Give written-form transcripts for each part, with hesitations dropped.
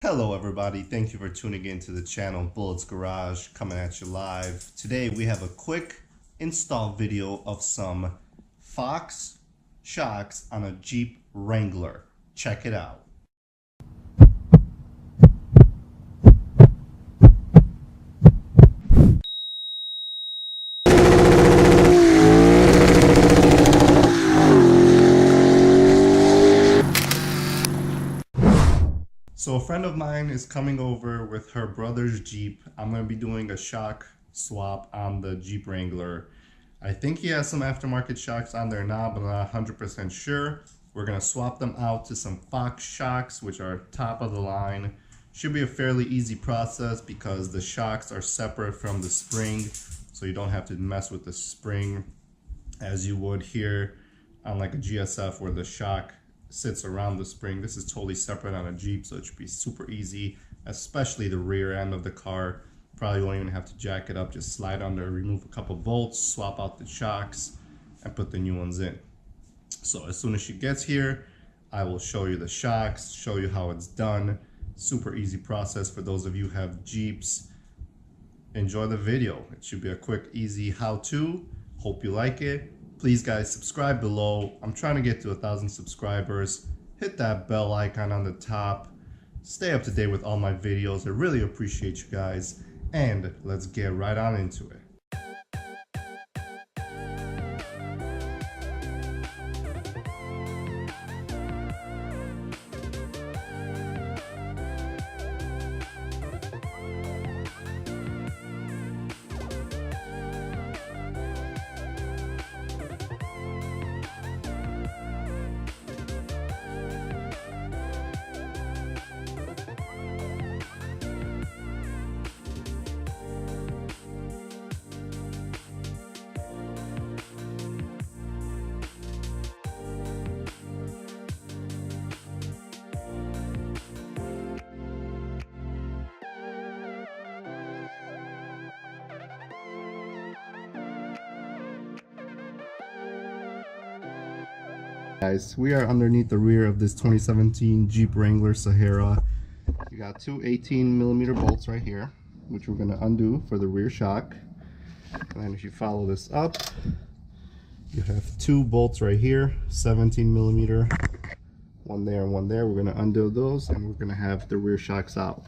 Hello everybody, thank you for tuning in to the channel Bullets Garage coming at you live. Today we have a quick install video of some Fox shocks on a Jeep Wrangler. Check it out. So a friend of mine is coming over with her brother's Jeep. I'm going to be doing a shock swap on the Jeep Wrangler. I think he has some aftermarket shocks on there now, but I'm not 100% sure. We're going to swap them out to some Fox shocks, which are top of the line. Should be a fairly easy process because the shocks are separate from the spring, so you don't have to mess with the spring as you would here on like a GSF where the shock sits around the spring. This is totally separate on a Jeep, so it should be super easy, especially the rear end of the car. Probably won't even have to jack it up, just slide under, remove a couple bolts, swap out the shocks, and put the new ones in. So as soon as she gets here, I will show you the shocks, show you how it's done. Super easy process for those of you who have Jeeps. Enjoy the video. It should be a quick, easy how-to. Hope you like it. Please guys, subscribe below. I'm trying to get to 1,000 subscribers. Hit that bell icon on the top. Stay up to date with all my videos. I really appreciate you guys. And let's get right on into it. Guys, we are underneath the rear of this 2017 Jeep Wrangler Sahara. You got two 18mm bolts right here, which we're going to undo for the rear shock. And then if you follow this up, you have two bolts right here, 17mm, one there and one there. We're going to undo those and we're going to have the rear shocks out.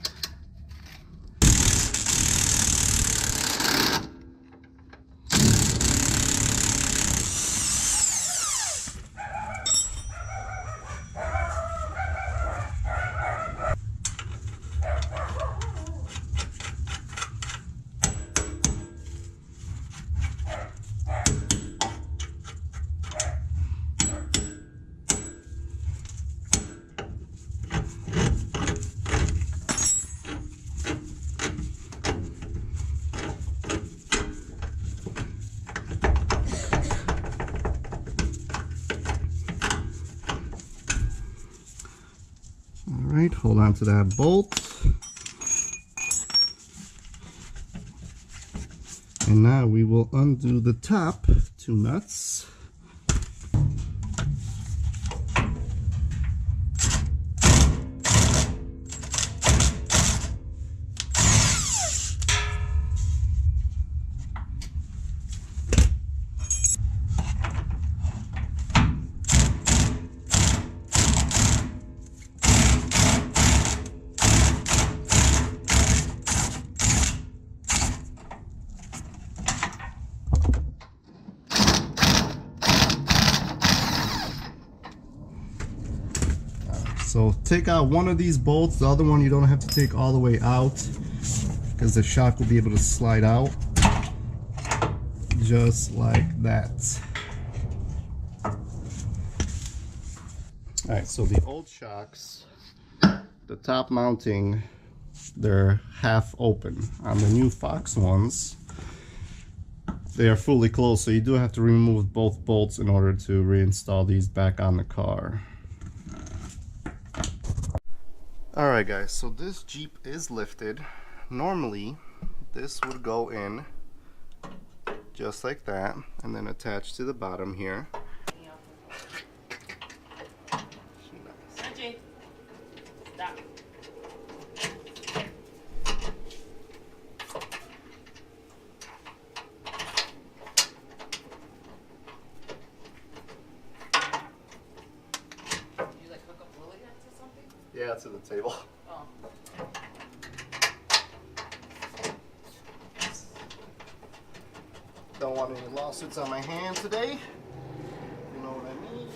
Alright, hold on to that bolt. And now we will undo the top two nuts. So take out one of these bolts, the other one you don't have to take all the way out because the shock will be able to slide out just like that. Alright, so the old shocks, the top mounting, they're half open. On the new Fox ones, they are fully closed, so you do have to remove both bolts in order to reinstall these back on the car. Alright guys, so this Jeep is lifted. Normally this would go in just like that and then attach to the bottom here. table. Oh. Don't want any lawsuits on my hand today. You know what I mean?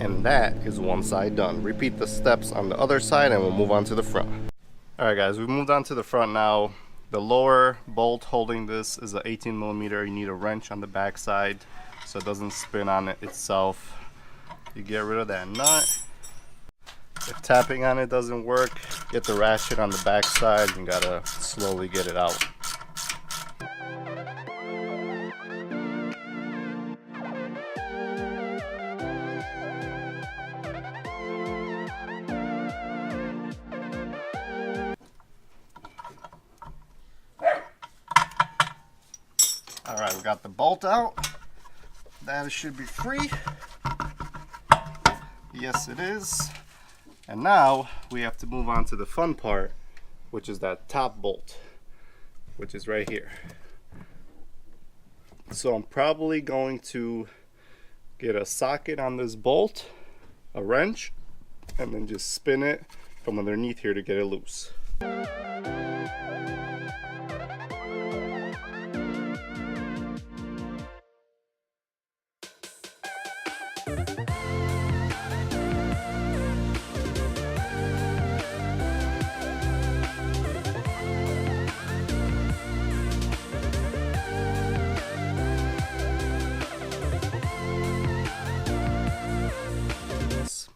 And that is one side done. Repeat the steps on the other side and we'll move on to the front. Alright guys, we've moved on to the front now. The lower bolt holding this is an 18mm. You need a wrench on the back side so it doesn't spin on it itself. You get rid of that nut. If tapping on it doesn't work, get the ratchet on the back side and gotta slowly get it out. Alright, we got the bolt out. That should be free. Yes, it is. And now we have to move on to the fun part, which is that top bolt, which is right here. So I'm probably going to get a socket on this bolt, a wrench, and then just spin it from underneath here to get it loose.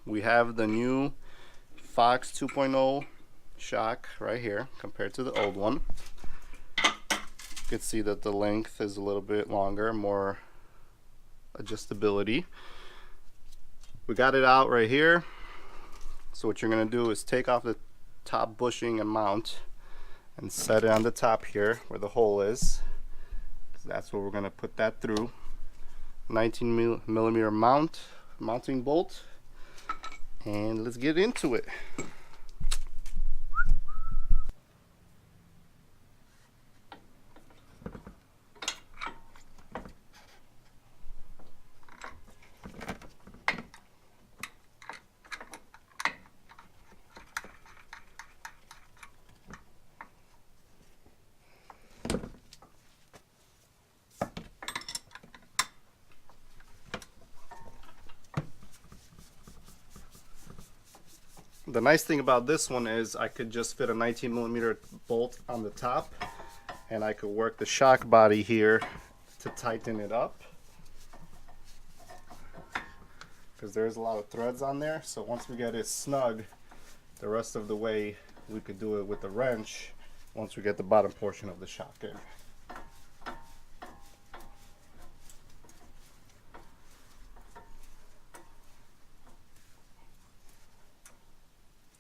We have the new Fox 2.0 shock right here compared to the old one. You can see that the length is a little bit longer, more adjustability. We got it out right here. So what you're going to do is take off the top bushing and mount and set it on the top here where the hole is. That's where we're going to put that through. 19mm mounting bolt. And let's get into it. The nice thing about this one is I could just fit a 19mm bolt on the top and I could work the shock body here to tighten it up, because there's a lot of threads on there. So once we get it snug, the rest of the way we could do it with the wrench once we get the bottom portion of the shock in.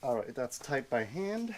Alright, that's tight by hand.